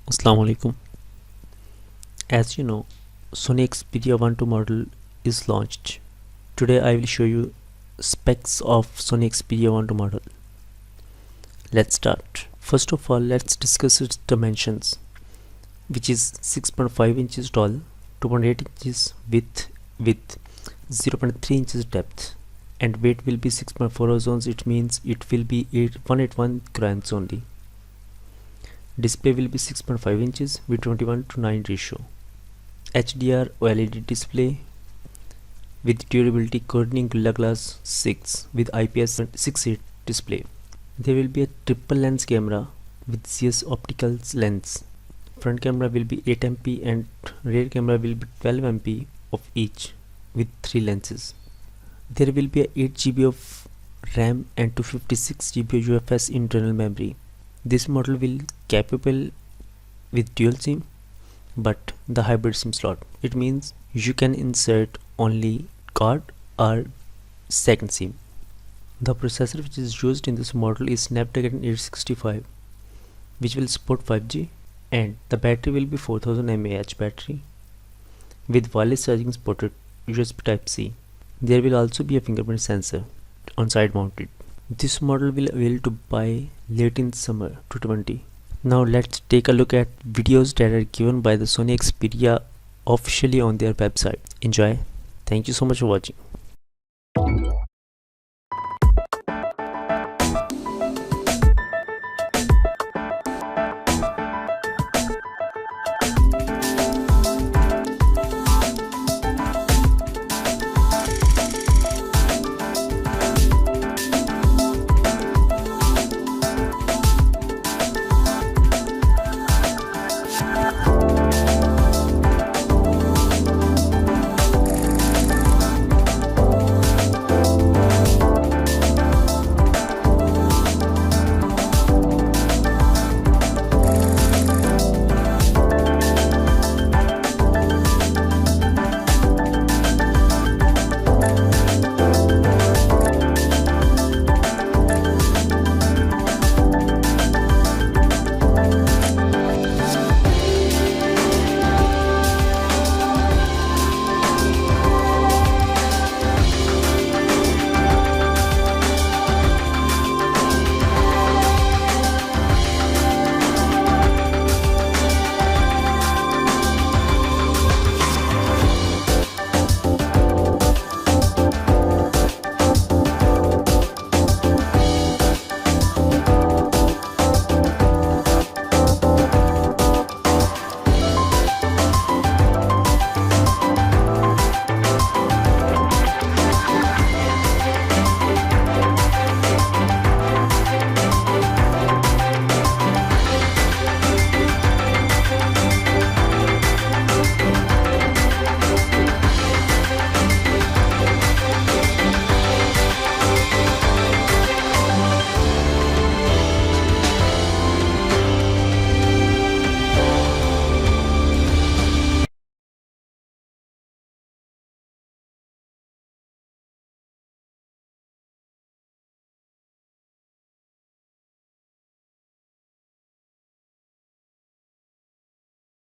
Assalamu alaikum. As you know, Sony Xperia 1 2 model is launched. Today I will show you specs of Sony Xperia 1 2 model. Let's start. First of all, let's discuss its dimensions, which is 6.5 inches tall, 2.8 inches width with 0.3 inches depth, and weight will be 6.4 ozones. It means it will be 181 grams only. Display will be 6.5 inches with 21:9 ratio. HDR OLED display with durability Corning Gorilla Glass 6 with IPS 6.8 display. There will be a triple lens camera with ZS optical lens. Front camera will be 8 MP and rear camera will be 12 MP of each with 3 lenses. There will be a 8 GB of RAM and 256 GB UFS internal memory. This model will capable with dual SIM but the hybrid SIM slot. It means you can insert only card or second SIM. The processor which is used in this model is Snapdragon 865, which will support 5G, and the battery will be 4000 mAh battery with wireless charging supported USB Type-C. There will also be a fingerprint sensor on side mounted. This model will available to buy late in summer 2020. Now let's take a look at videos that are given by the Sony Xperia officially on their website. Enjoy. Thank you so much for watching.